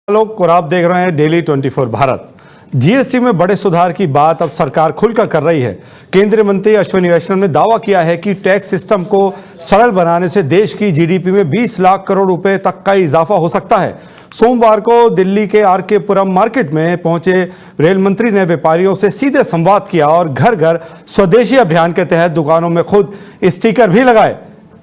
लोग और आप देख रहे हैं डेली 24 भारत। जीएसटी में बड़े सुधार की बात अब सरकार खुलकर कर रही है। केंद्रीय मंत्री अश्विनी वैष्णव ने दावा किया है कि टैक्स सिस्टम को सरल बनाने से देश की जीडीपी में 20 लाख करोड़ रुपए तक का इजाफा हो सकता है। सोमवार को दिल्ली के आरके पुरम मार्केट में पहुंचे रेल मंत्री ने व्यापारियों से सीधे संवाद किया और घर घर स्वदेशी अभियान के तहत दुकानों में खुद स्टिकर भी लगाए।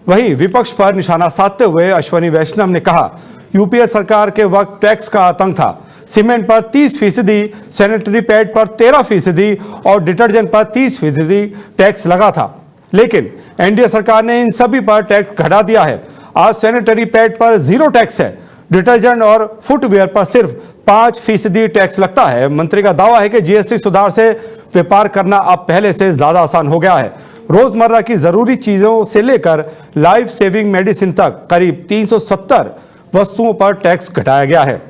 वहीं विपक्ष पर निशाना साधते हुए अश्विनी वैष्णव ने कहा, यूपीए सरकार के वक्त टैक्स का आतंक था। सीमेंट पर 30%, सैनिटरी पैड पर 13% और डिटर्जेंट पर 30% टैक्स लगा था, लेकिन एनडीए सरकार ने इन सभी पर टैक्स घटा दिया है। आज सैनिटरी पैड पर 0 टैक्स है, डिटर्जेंट और फुटवेयर पर सिर्फ 5% टैक्स लगता है। मंत्री का दावा है कि जीएसटी सुधार से व्यापार करना अब पहले से ज्यादा आसान हो गया है। रोजमर्रा की जरूरी चीजों से लेकर लाइफ सेविंग मेडिसिन तक करीब 370 वस्तुओं पर टैक्स घटाया गया है।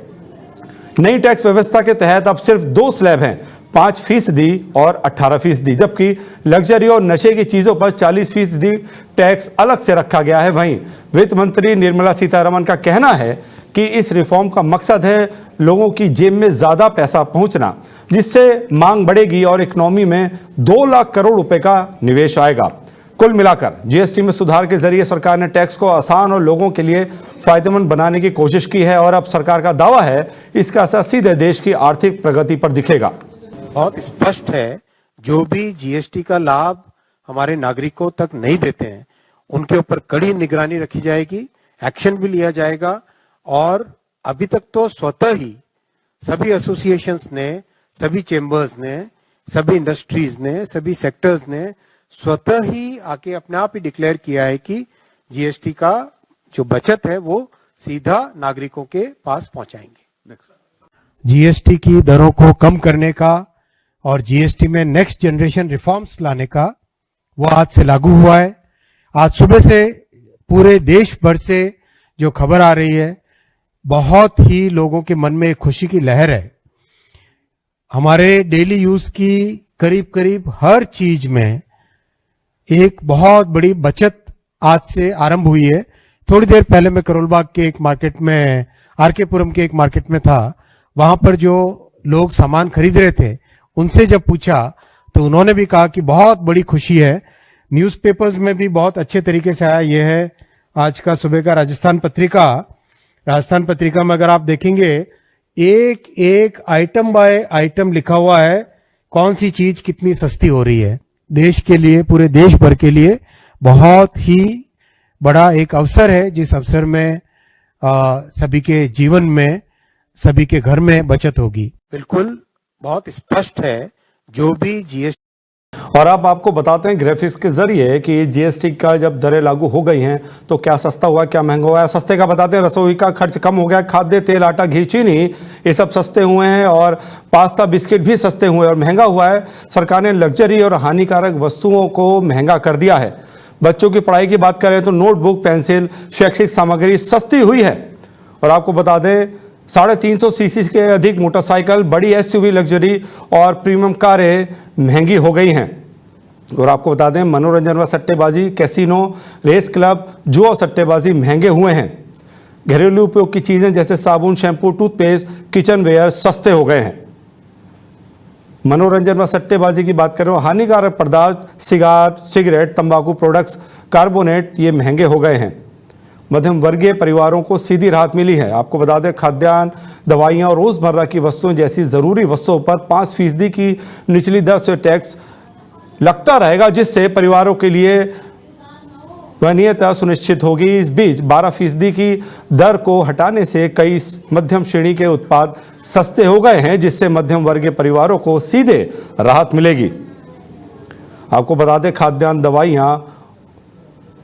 नई टैक्स व्यवस्था के तहत अब सिर्फ 2 स्लैब हैं, 5% और 18%, जबकि लग्जरी और नशे की चीजों पर 40% टैक्स अलग से रखा गया है। वहीं वित्त मंत्री निर्मला सीतारमण का कहना है कि इस रिफॉर्म का मकसद है लोगों की जेब में ज्यादा पैसा पहुंचना, जिससे मांग बढ़ेगी और इकोनॉमी में 2 लाख करोड़ रुपए का निवेश आएगा। कुल मिलाकर जीएसटी में सुधार के जरिए सरकार ने टैक्स को आसान और लोगों के लिए फायदेमंद बनाने की कोशिश की है और अब सरकार का दावा है इसका असर सीधे देश की आर्थिक प्रगति पर दिखेगा। बहुत स्पष्ट है, जो भी जीएसटी का लाभ हमारे नागरिकों तक नहीं देते हैं उनके ऊपर कड़ी निगरानी रखी जाएगी, एक्शन भी लिया जाएगा। और अभी तक तो स्वतः ही सभी एसोसिएशंस ने, सभी चेंबर्स ने, सभी इंडस्ट्रीज ने, सभी सेक्टर्स ने स्वतः ही आके अपने आप ही डिक्लेयर किया है कि जीएसटी का जो बचत है वो सीधा नागरिकों के पास पहुंचाएंगे। जीएसटी की दरों को कम करने का और जीएसटी में नेक्स्ट जनरेशन रिफॉर्म्स लाने का वो आज से लागू हुआ है। आज सुबह से पूरे देश भर से जो खबर आ रही है, बहुत ही लोगों के मन में एक खुशी की लहर है। हमारे डेली यूज की करीब करीब हर चीज में एक बहुत बड़ी बचत आज से आरंभ हुई है। थोड़ी देर पहले मैं करोल बाग के एक मार्केट में, आरके पुरम के एक मार्केट में था। वहां पर जो लोग सामान खरीद रहे थे उनसे जब पूछा तो उन्होंने भी कहा कि बहुत बड़ी खुशी है। न्यूज़पेपर्स में भी बहुत अच्छे तरीके से आया। ये है आज का सुबह का राजस्थान पत्रिका। राजस्थान पत्रिका में अगर आप देखेंगे, एक एक आइटम बाय आइटम लिखा हुआ है कौन सी चीज कितनी सस्ती हो रही है। देश के लिए, पूरे देश भर के लिए बहुत ही बड़ा एक अवसर है, जिस अवसर में सभी के जीवन में, सभी के घर में बचत होगी। बिल्कुल बहुत स्पष्ट है, जो भी जीएसटी। और अब आपको बताते हैं ग्राफिक्स के जरिए कि जीएसटी का जब दरें लागू हो गई हैं तो क्या सस्ता हुआ, क्या महंगा हुआ है। सस्ते का बताते हैं, रसोई का खर्च कम हो गया, खाद्य तेल, आटा, घी, चीनी ये सब सस्ते हुए हैं और पास्ता, बिस्किट भी सस्ते हुए। और महंगा हुआ है, सरकार ने लग्जरी और हानिकारक वस्तुओं को महंगा कर दिया है। बच्चों की पढ़ाई की बात करें तो नोटबुक, पेंसिल, शैक्षिक सामग्री सस्ती हुई है। और आपको बता दें 350 सीसी के अधिक मोटरसाइकिल, बड़ी एसयूवी, लग्जरी और प्रीमियम कारें महंगी हो गई हैं। और आपको बता दें मनोरंजन व सट्टेबाजी, कैसीनो, रेस क्लब, जुआ और सट्टेबाजी महंगे हुए हैं। घरेलू उपयोग की चीजें जैसे साबुन, शैम्पू, टूथपेस्ट, किचन वेयर सस्ते हो गए हैं। मनोरंजन व सट्टेबाजी की बात करें, हानिकारक पदार्थ, सिगरेट, तंबाकू प्रोडक्ट्स, कार्बोनेट ये महंगे हो गए हैं। मध्यम वर्गीय परिवारों को सीधी राहत मिली है। आपको बता दें खाद्यान्न, दवाइयां और रोजमर्रा की वस्तुएं जैसी जरूरी वस्तुओं पर 5% की निचली दर से टैक्स लगता रहेगा, जिससे परिवारों के लिए वरीयता सुनिश्चित होगी। इस बीच 12% की दर को हटाने से कई मध्यम श्रेणी के उत्पाद सस्ते हो गए हैं, जिससे मध्यम वर्गीय परिवारों को सीधे राहत मिलेगी। आपको बता दें खाद्यान्न, दवाइयां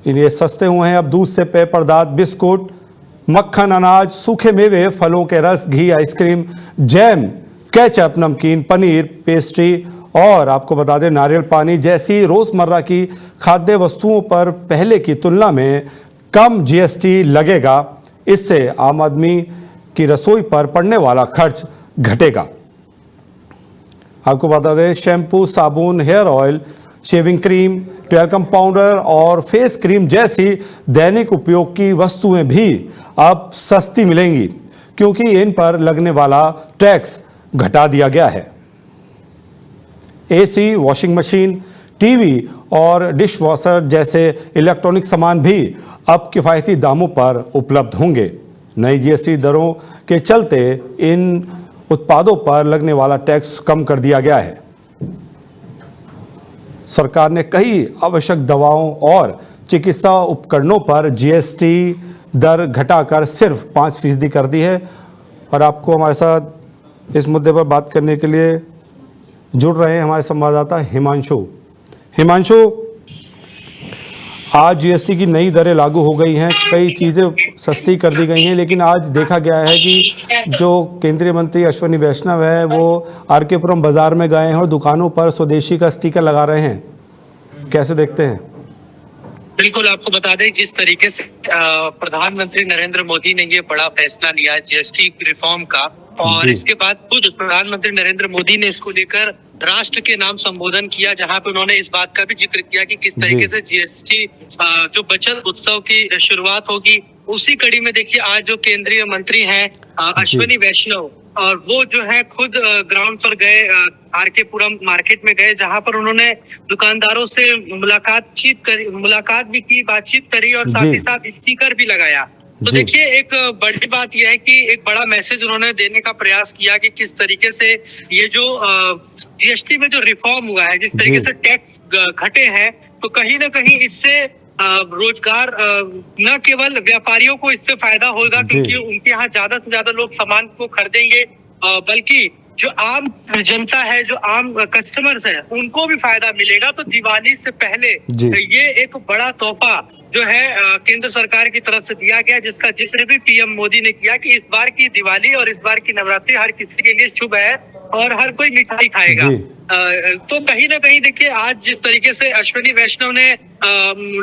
इन्हें सस्ते हुए हैं। अब दूध से पेय पदार्थ, बिस्कुट, मक्खन, अनाज, सूखे मेवे, फलों के रस, घी, आइसक्रीम, जैम, केचप, नमकीन, पनीर, पेस्ट्री और आपको बता दें नारियल पानी जैसी रोजमर्रा की खाद्य वस्तुओं पर पहले की तुलना में कम जीएसटी लगेगा। इससे आम आदमी की रसोई पर पड़ने वाला खर्च घटेगा। आपको बता दें शैम्पू, साबुन, hair oil, shaving cream, talcum powder और फेस क्रीम जैसी दैनिक उपयोग की वस्तुएं भी अब सस्ती मिलेंगी, क्योंकि इन पर लगने वाला टैक्स घटा दिया गया है। एसी, वॉशिंग मशीन, टीवी और डिश वॉशर जैसे इलेक्ट्रॉनिक सामान भी अब किफ़ायती दामों पर उपलब्ध होंगे। नई जीएसटी दरों के चलते इन उत्पादों पर लगने वाला टैक्स कम कर दिया गया है। सरकार ने कई आवश्यक दवाओं और चिकित्सा उपकरणों पर जीएसटी दर घटाकर सिर्फ 5% कर दी है। और आपको हमारे साथ इस मुद्दे पर बात करने के लिए जुड़ रहे हैं हमारे संवाददाता हिमांशु। आज जीएसटी की नई दरें लागू हो गई हैं, कई चीज़ें सस्ती कर दी गई हैं, लेकिन आज देखा गया है कि जो केंद्रीय मंत्री अश्विनी वैष्णव है वो आरकेपुरम बाजार में गए हैं और दुकानों पर स्वदेशी का स्टिकर लगा रहे हैं। कैसे देखते हैं? बिल्कुल, आपको बता दें जिस तरीके से प्रधानमंत्री नरेंद्र मोदी ने ये बड़ा फैसला लिया जीएसटी रिफॉर्म का, और इसके बाद खुद प्रधानमंत्री नरेंद्र मोदी ने इसको लेकर राष्ट्र के नाम संबोधन किया, जहां पे उन्होंने इस बात का भी जिक्र किया कि किस तरीके से जीएसटी जो बचत उत्सव की शुरुआत होगी। उसी कड़ी में देखिए आज जो केंद्रीय मंत्री हैं अश्विनी वैष्णव, और वो जो है खुद ग्राउंड पर गए, आरकेपुरम मार्केट में गए, जहां पर उन्होंने दुकानदारों से मुलाकात भी की, बातचीत करी और साथ ही साथ स्टिकर भी लगाया। तो देखिए एक बड़ी बात यह है कि एक बड़ा मैसेज उन्होंने देने का प्रयास किया कि किस तरीके से ये जो जीएसटी में जो रिफॉर्म हुआ है, जिस तरीके से टैक्स घटे हैं, तो कहीं ना कहीं इससे रोजगार न केवल व्यापारियों को इससे फायदा होगा क्योंकि उनके यहाँ ज्यादा से ज्यादा लोग सामान को खरीदेंगे, बल्कि जो आम जनता है, जो आम कस्टमर्स है, उनको भी फायदा मिलेगा। तो दिवाली से पहले ये एक बड़ा तोहफा जो है केंद्र सरकार की तरफ से दिया गया, जिसका जिक्र भी पीएम मोदी ने किया कि इस बार की दिवाली और इस बार की नवरात्रि हर किसी के लिए शुभ है और हर कोई मिठाई खाएगा। तो कहीं ना कहीं देखिए आज जिस तरीके से अश्विनी वैष्णव ने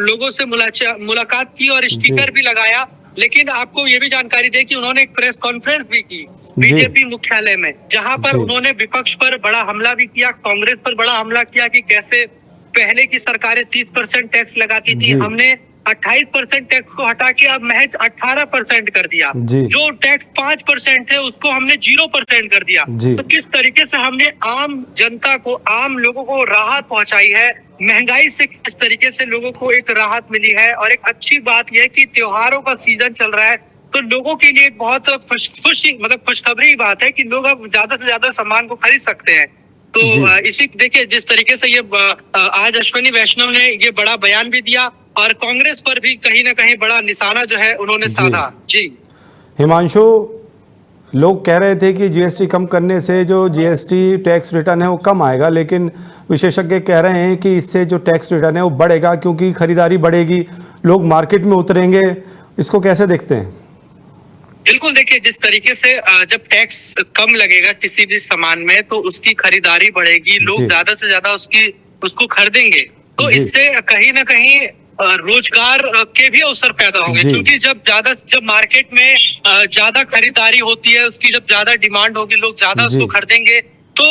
लोगों से मुलाकात की और स्टिकर भी लगाया, लेकिन आपको ये भी जानकारी दे कि उन्होंने एक प्रेस कॉन्फ्रेंस भी की बीजेपी मुख्यालय में, जहां पर उन्होंने विपक्ष पर बड़ा हमला भी किया, कांग्रेस पर बड़ा हमला किया कि कैसे पहले की सरकारें 30% टैक्स लगाती थी, हमने 28% टैक्स को हटा के अब महज 18% कर दिया। जो टैक्स 5% थे उसको हमने 0% कर दिया। तो किस तरीके से हमने आम जनता को, आम लोगों को राहत पहुंचाई है, महंगाई से किस तरीके से लोगों को एक राहत मिली है। और एक अच्छी बात यह है कि त्योहारों का सीजन चल रहा है, तो लोगों के लिए एक बहुत खुशखबरी बात है कि लोग अब ज्यादा से ज्यादा सामान को खरीद सकते हैं। तो इसी देखिए जिस तरीके से ये आज अश्विनी वैष्णव ने ये बड़ा बयान भी दिया और कांग्रेस पर भी कहीं ना कहीं बड़ा निशाना जो है उन्होंने साधा। जी हिमांशु, लोग कह रहे थे कि जीएसटी कम करने से जो जीएसटी टैक्स रिटर्न है वो कम आएगा, लेकिन विशेषज्ञ कह रहे हैं कि इससे जो टैक्स रिटर्न है वो बढ़ेगा क्योंकि खरीदारी बढ़ेगी, लोग मार्केट में उतरेंगे। इसको कैसे देखते हैं? बिल्कुल, देखिए जिस तरीके से जब टैक्स कम लगेगा किसी भी सामान में तो उसकी खरीदारी बढ़ेगी, लोग ज्यादा से ज्यादा उसको खरीदेंगे, तो इससे कहीं ना कहीं रोजगार के भी अवसर पैदा होंगे। क्योंकि जब मार्केट में ज्यादा खरीदारी होती है, उसकी जब ज्यादा डिमांड होगी, लोग ज्यादा उसको खरीदेंगे, तो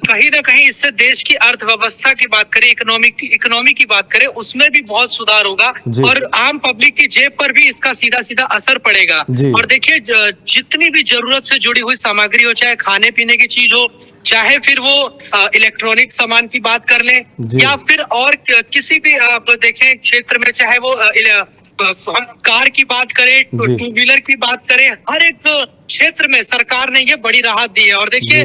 कहीं ना कहीं इससे देश की अर्थव्यवस्था की बात करें, इकोनॉमी की बात करें, उसमें भी बहुत सुधार होगा और आम पब्लिक की जेब पर भी इसका सीधा सीधा असर पड़ेगा। और देखिए जितनी भी जरूरत से जुड़ी हुई सामग्री हो, चाहे खाने पीने की चीज हो, चाहे फिर वो इलेक्ट्रॉनिक सामान की बात कर लें या फिर और किसी भी आप देखें क्षेत्र में, चाहे वो हम कार की बात करें, टू व्हीलर की बात करें, हर एक क्षेत्र में सरकार ने ये बड़ी राहत दी है। और देखिए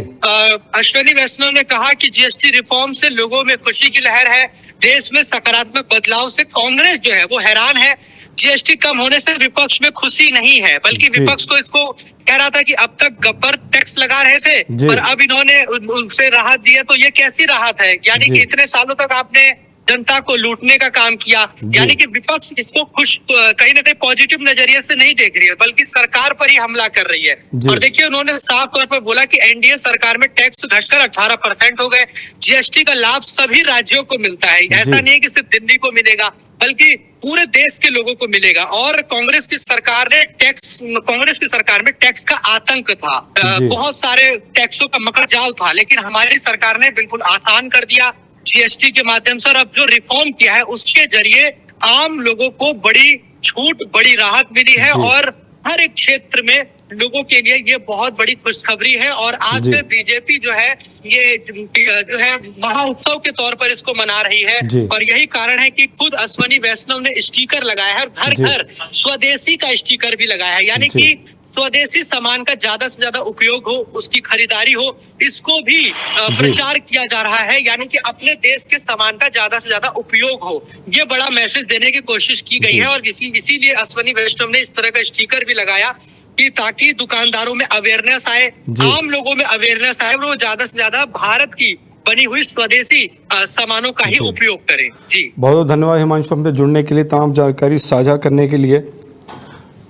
अश्विनी वैष्णव ने कहा कि जीएसटी रिफॉर्म से लोगों में खुशी की लहर है, देश में सकारात्मक बदलाव से कांग्रेस जो है वो हैरान है। जीएसटी कम होने से विपक्ष में खुशी नहीं है, बल्कि विपक्ष को इसको कह रहा था कि अब तक गब्बर टैक्स लगा रहे थे पर अब इन्होंने उनसे राहत दी है। तो ये कैसी राहत है? यानी कि इतने सालों तक आपने जनता को लूटने का काम किया, यानी कि विपक्ष इसको कहीं ना कहीं पॉजिटिव नजरिए से नहीं देख रही है, बल्कि सरकार पर ही हमला कर रही है। और देखिए उन्होंने साफ तौर पर बोला कि एनडीए सरकार में टैक्स घटकर 18% हो गए, जीएसटी का लाभ सभी राज्यों को मिलता है, ऐसा नहीं है कि सिर्फ दिल्ली को मिलेगा बल्कि पूरे देश के लोगों को मिलेगा। और कांग्रेस की सरकार में टैक्स का आतंक था, बहुत सारे टैक्सों का मकर जाल था, लेकिन हमारी सरकार ने बिल्कुल आसान कर दिया जीएसटी के माध्यम से। और अब जो रिफॉर्म किया है उसके जरिए आम लोगों को बड़ी छूट, बड़ी राहत मिली है और हर एक क्षेत्र में लोगों के लिए ये बहुत बड़ी खुशखबरी है और आज जी। से बीजेपी जो है ये जो है महाउत्सव के तौर पर इसको मना रही है जी। और यही कारण है कि खुद अश्वनी वैष्णव ने स्टिकर लगाया है और घर जी। घर स्वदेशी का स्टिकर भी लगाया है, यानी जी। कि स्वदेशी सामान का ज्यादा से ज्यादा उपयोग हो, उसकी खरीदारी हो, इसको भी प्रचार किया जा रहा है, यानी कि अपने देश के सामान का ज्यादा से ज्यादा उपयोग हो, ये बड़ा मैसेज देने की कोशिश की गई है। और इसीलिए अश्वनी वैष्णव ने इस तरह का स्टिकर भी लगाया कि ताकि दुकानदारों में अवेयरनेस आए, आम लोगों में अवेयरनेस आए, वो ज्यादा से ज्यादा भारत की बनी हुई स्वदेशी सामानों का ही उपयोग करें। जी बहुत बहुत धन्यवाद हिमांशु, हमसे जुड़ने के लिए, तमाम जानकारी साझा करने के लिए।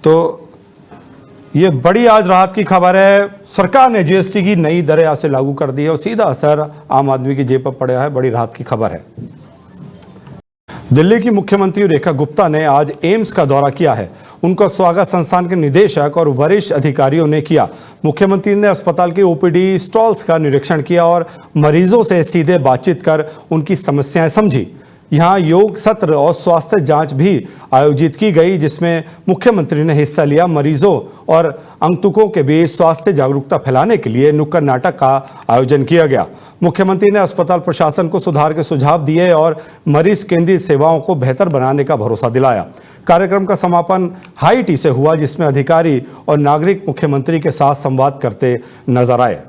तो ये बड़ी आज राहत की खबर है, सरकार ने जीएसटी की नई दरें आज से लागू कर दी है और सीधा असर आम आदमी की जेब पर पड़ा है। बड़ी राहत की खबर है। दिल्ली की मुख्यमंत्री रेखा गुप्ता ने आज एम्स का दौरा किया है। उनका स्वागत संस्थान के निदेशक और वरिष्ठ अधिकारियों ने किया। मुख्यमंत्री ने अस्पताल के ओपीडी स्टॉल्स का निरीक्षण किया और मरीजों से सीधे बातचीत कर उनकी समस्याएं समझी। यहाँ योग सत्र और स्वास्थ्य जांच भी आयोजित की गई, जिसमें मुख्यमंत्री ने हिस्सा लिया। मरीजों और आगंतुकों के बीच स्वास्थ्य जागरूकता फैलाने के लिए नुक्कड़ नाटक का आयोजन किया गया। मुख्यमंत्री ने अस्पताल प्रशासन को सुधार के सुझाव दिए और मरीज केंद्रित सेवाओं को बेहतर बनाने का भरोसा दिलाया। कार्यक्रम का समापन हाई टी से हुआ, जिसमें अधिकारी और नागरिक मुख्यमंत्री के साथ संवाद करते नजर आए।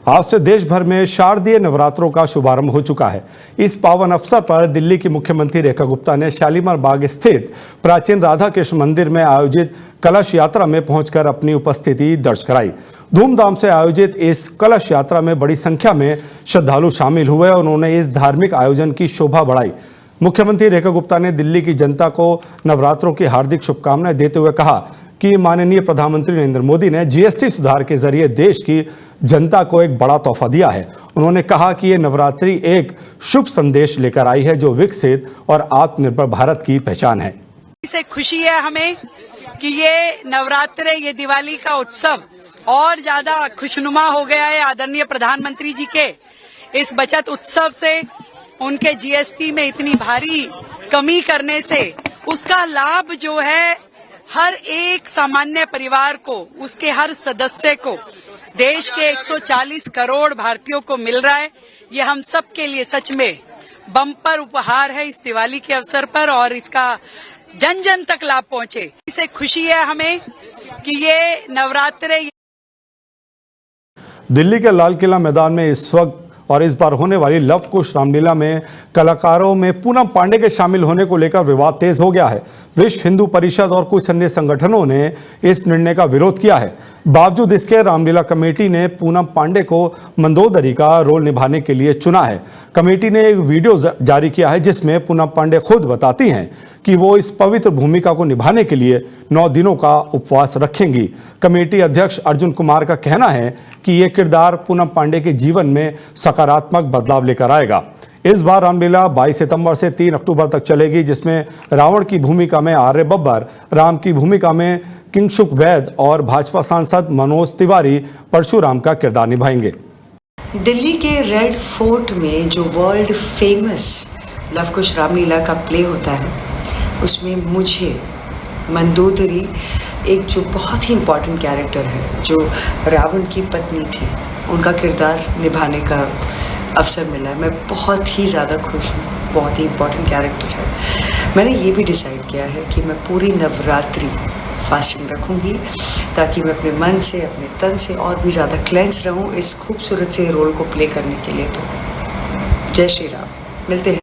आज से देश भर में शारदीय नवरात्रों का शुभारंभ हो चुका है। इस पावन अवसर पर दिल्ली की मुख्यमंत्री रेखा गुप्ता ने शालीमार बाग स्थित प्राचीन राधा कृष्ण मंदिर में आयोजित कलश यात्रा में पहुंचकर अपनी उपस्थिति दर्ज कराई। धूमधाम से आयोजित इस कलश यात्रा में बड़ी संख्या में श्रद्धालु शामिल हुए और उन्होंने इस धार्मिक आयोजन की शोभा बढ़ाई। मुख्यमंत्री रेखा गुप्ता ने दिल्ली की जनता को नवरात्रों की हार्दिक शुभकामनाएं देते हुए कहा कि माननीय प्रधानमंत्री नरेंद्र मोदी ने जीएसटी सुधार के जरिए देश की जनता को एक बड़ा तोहफा दिया है। उन्होंने कहा कि ये नवरात्रि एक शुभ संदेश लेकर आई है, जो विकसित और आत्मनिर्भर भारत की पहचान है। इसे खुशी है हमें कि ये नवरात्रे, ये दिवाली का उत्सव और ज्यादा खुशनुमा हो गया है। आदरणीय प्रधानमंत्री जी के इस बचत उत्सव से, उनके जीएसटी में इतनी भारी कमी करने से उसका लाभ जो है हर एक सामान्य परिवार को, उसके हर सदस्य को, देश के 140 करोड़ भारतीयों को मिल रहा है। ये हम सब के लिए सच में बम्पर उपहार है इस दिवाली के अवसर पर और इसका जन जन तक लाभ पहुंचे। इसे खुशी है हमें कि ये नवरात्रे। दिल्ली के लाल किला मैदान में इस वक्त और इस बार होने वाली लव कुश रामलीला में कलाकारों में पूनम पांडे के शामिल होने को लेकर विवाद तेज हो गया है। विश्व हिंदू परिषद और कुछ अन्य संगठनों ने इस निर्णय का विरोध किया है। बावजूद इसके रामलीला कमेटी ने पूनम पांडे को मंदोदरी का रोल निभाने के लिए चुना है। कमेटी ने एक वीडियो जारी किया है, जिसमें पूनम पांडे खुद बताती हैं कि वो इस पवित्र भूमिका को निभाने के लिए 9 दिनों का उपवास रखेंगी। कमेटी अध्यक्ष अर्जुन कुमार का कहना है कि ये किरदार पूनम पांडे के जीवन में सकारात्मक बदलाव लेकर आएगा। इस बार रामलीला 22 सितंबर से 3 अक्टूबर तक चलेगी, जिसमें रावण की भूमिका में आर्य बब्बर, राम की भूमिका में किंशुक वैद और भाजपा सांसद मनोज तिवारी परशुराम का किरदार निभाएंगे। दिल्ली के रेड फोर्ट में जो वर्ल्ड फेमस लव कुश रामलीला का प्ले होता है, उसमें मुझे मंदोदरी, एक जो बहुत ही इम्पोर्टेंट कैरेक्टर है, जो रावण की पत्नी थी, उनका किरदार निभाने का अवसर मिला है। मैं बहुत ही ज़्यादा खुश हूँ। बहुत ही इम्पोर्टेंट कैरेक्टर है। मैंने ये भी डिसाइड किया है कि मैं पूरी नवरात्रि फास्टिंग रखूँगी, ताकि मैं अपने मन से, अपने तन से और भी ज़्यादा क्लेंस रहूँ इस खूबसूरत से रोल को प्ले करने के लिए। तो जय श्री राम। मिलते हैं।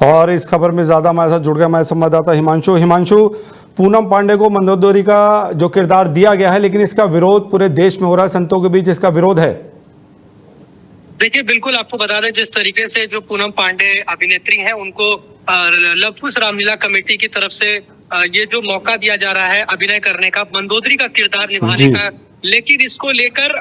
और इस खबर में ज़्यादा हमारे साथ जुड़ गया हमारे संवाददाता हिमांशु। पूनम पांडे को मंदोदरी का जो किरदार दिया गया है, लेकिन इसका विरोध पूरे देश में हो रहा है, संतों के बीच इसका विरोध है। देखिए, बिल्कुल आपको बता दें, जिस तरीके से जो पूनम पांडे अभिनेत्री हैं, उनको लव कुश रामलीला कमेटी की तरफ से ये जो मौका दिया जा रहा है अभिनय करने का, मंदोदरी का किरदार निभाने का, लेकिन इसको लेकर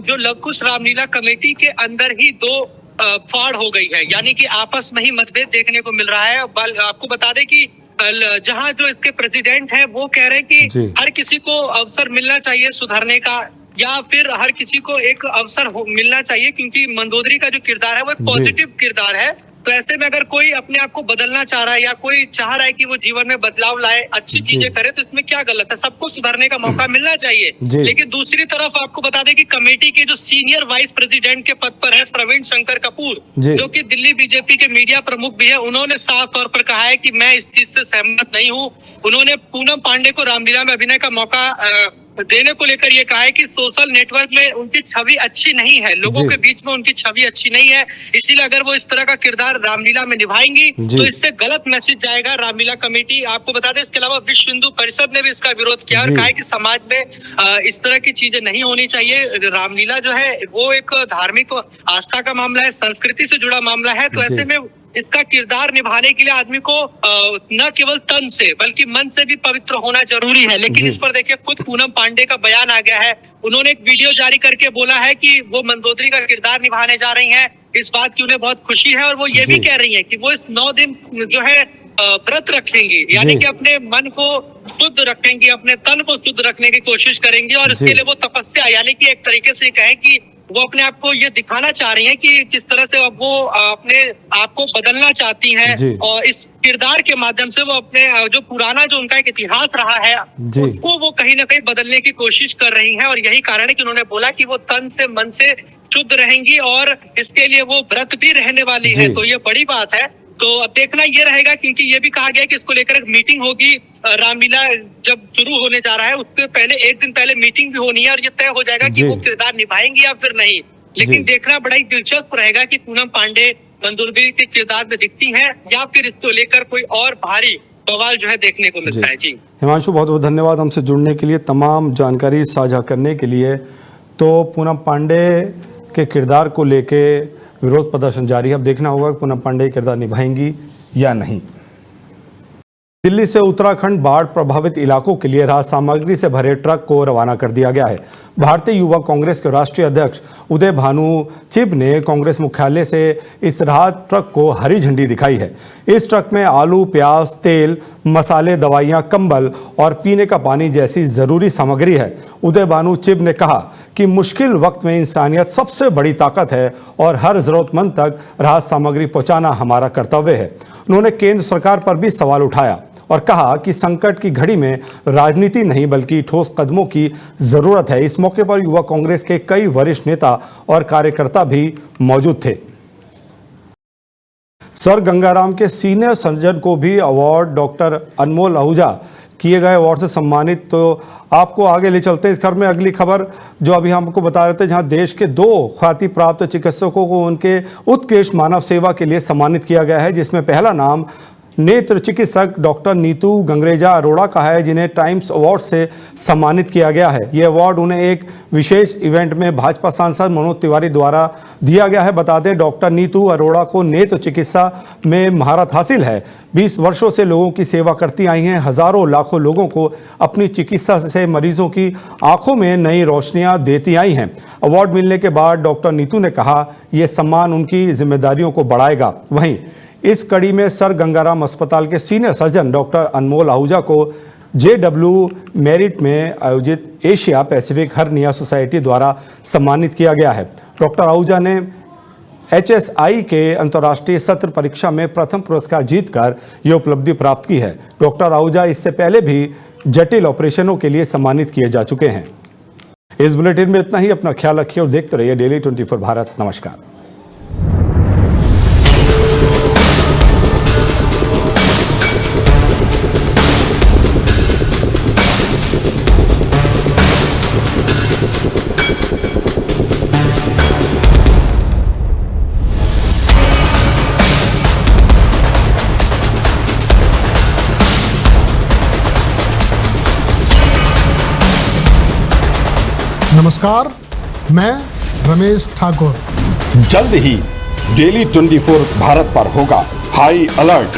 जो लव कुश रामलीला कमेटी के अंदर ही 2 फाड़ हो गई है, यानी कि आपस में ही मतभेद देखने को मिल रहा है। आपको बता दें कि जहां जो इसके प्रेसिडेंट हैं वो कह रहे हैं कि हर किसी को अवसर मिलना चाहिए सुधारने का, या फिर हर किसी को एक अवसर मिलना चाहिए, क्योंकि मंदोदरी का जो किरदार है वो एक पॉजिटिव किरदार है। तो ऐसे में अगर कोई अपने आप को बदलना चाह रहा है या कोई चाह रहा है कि वो जीवन में बदलाव लाए, अच्छी चीजें करे, तो इसमें क्या गलत है? सबको सुधरने का मौका मिलना चाहिए। लेकिन दूसरी तरफ आपको बता दें कि कमेटी के जो सीनियर वाइस प्रेसिडेंट के पद पर है प्रवीण शंकर कपूर, जो कि दिल्ली बीजेपी के मीडिया प्रमुख भी है, उन्होंने साफ तौर पर कहा है कि मैं इस चीज से सहमत नहीं हूँ। उन्होंने पूनम पांडे को रामलीला में अभिनय का मौका देने को लेकर ये कहा है कि सोशल नेटवर्क में उनकी छवि अच्छी नहीं है, लोगों के बीच में उनकी छवि अच्छी नहीं है, इसीलिए अगर वो इस तरह का किरदार रामलीला में निभाएंगी तो इससे गलत मैसेज जाएगा। रामलीला कमेटी आपको बता दें, इसके अलावा विश्व हिंदू परिषद ने भी इसका विरोध किया और कहा है कि समाज में इस तरह की चीजें नहीं होनी चाहिए। रामलीला जो है वो एक धार्मिक आस्था का मामला है, संस्कृति से जुड़ा मामला है, तो ऐसे में इसका किरदार निभाने के लिए आदमी को न केवल तन से बल्कि मन से भी पवित्र होना जरूरी है। लेकिन इस पर देखिए खुद पूनम पांडे का बयान आ गया है। उन्होंने एक वीडियो जारी करके बोला है कि वो मंदोदरी का किरदार निभाने जा रही हैं, इस बात की उन्हें बहुत खुशी है और वो ये भी कह रही है कि वो इस 9 दिन जो है व्रत रखेंगी, यानी कि अपने मन को शुद्ध रखेंगी, अपने तन को शुद्ध रखने की कोशिश करेंगी और इसके लिए वो तपस्या, यानी कि एक तरीके से कहें कि वो अपने आप को ये दिखाना चाह रही हैं कि किस तरह से वो अपने आप को बदलना चाहती हैं और इस किरदार के माध्यम से वो अपने जो पुराना जो उनका एक इतिहास रहा है उसको वो कहीं ना कहीं बदलने की कोशिश कर रही हैं और यही कारण है कि उन्होंने बोला कि वो तन से मन से शुद्ध रहेंगी और इसके लिए वो व्रत भी रहने वाली है। तो ये बड़ी बात है। तो अब देखना ये रहेगा, क्योंकि ये भी कहा गया है कि इसको लेकर एक मीटिंग होगी, रामलीला जब शुरू होने जा रहा है उससे पहले एक दिन पहले मीटिंग भी होनी है और ये तय हो जाएगा कि वो किरदार निभाएंगी या फिर नहीं। लेकिन देखना बड़ा ही दिलचस्प रहेगा कि पूनम पांडे मंदोदरी के किरदार में दिखती हैं या फिर इसको लेकर कोई और भारी बवाल जो है देखने को मिलता है। जी हिमांशु, बहुत बहुत धन्यवाद हमसे जुड़ने के लिए, तमाम जानकारी साझा करने के लिए। तो पूनम पांडे के किरदार को लेके विरोध प्रदर्शन जारी है। अब देखना होगा कि पूनम पांडे किरदार निभाएंगी या नहीं। दिल्ली से उत्तराखंड बाढ़ प्रभावित इलाकों के लिए राहत सामग्री से भरे ट्रक को रवाना कर दिया गया है। भारतीय युवा कांग्रेस के राष्ट्रीय अध्यक्ष उदय भानु चिब ने कांग्रेस मुख्यालय से इस राहत ट्रक को हरी झंडी दिखाई है। इस ट्रक में आलू, प्याज, तेल, मसाले, दवाइयां, कंबल और पीने का पानी जैसी जरूरी सामग्री है। उदय भानु चिब ने कहा कि मुश्किल वक्त में इंसानियत सबसे बड़ी ताकत है और हर जरूरतमंद तक राहत सामग्री पहुंचाना हमारा कर्तव्य है। उन्होंने केंद्र सरकार पर भी सवाल उठाया और कहा कि संकट की घड़ी में राजनीति नहीं बल्कि ठोस कदमों की जरूरत है। इस मौके पर युवा कांग्रेस के कई वरिष्ठ नेता और कार्यकर्ता भी मौजूद थे। सर गंगाराम के सीनियर सर्जन को भी अवार्ड डॉक्टर अनमोल आहूजा किए गए अवार्ड से सम्मानित। तो आपको आगे ले चलते हैं इस खबर में। अगली खबर जो अभी हमको बता रहे थे, जहां देश के 2 ख्याति प्राप्त चिकित्सकों को उनके उत्कृष्ट मानव सेवा के लिए सम्मानित किया गया है, जिसमें पहला नाम नेत्र चिकित्सक डॉक्टर नीतू गंगरेजा अरोड़ा का है, जिन्हें टाइम्स अवार्ड से सम्मानित किया गया है। ये अवार्ड उन्हें एक विशेष इवेंट में भाजपा सांसद मनोज तिवारी द्वारा दिया गया है। बता दें, डॉक्टर नीतू अरोड़ा को नेत्र चिकित्सा में महारत हासिल है। 20 वर्षों से लोगों की सेवा करती आई हैं। हजारों लाखों लोगों को अपनी चिकित्सा से मरीजों की आंखों में नई रोशनियां देती आई हैं। अवार्ड मिलने के बाद डॉक्टर नीतू ने कहा, यह सम्मान उनकी जिम्मेदारियों को बढ़ाएगा। वहीं इस कड़ी में सर गंगाराम अस्पताल के सीनियर सर्जन डॉक्टर अनमोल आहूजा को JW मेरिट में आयोजित एशिया पैसिफिक हर्निया सोसाइटी द्वारा सम्मानित किया गया है। डॉक्टर आहूजा ने HSI के अंतर्राष्ट्रीय सत्र परीक्षा में प्रथम पुरस्कार जीतकर यह उपलब्धि प्राप्त की है। डॉक्टर आहूजा इससे पहले भी जटिल ऑपरेशनों के लिए सम्मानित किए जा चुके हैं। इस बुलेटिन में इतना ही। अपना ख्याल रखिए और देखते रहिए डेली 24 भारत। नमस्कार। नमस्कार, मैं रमेश ठाकुर। जल्द ही डेली 24 भारत पर होगा हाई अलर्ट।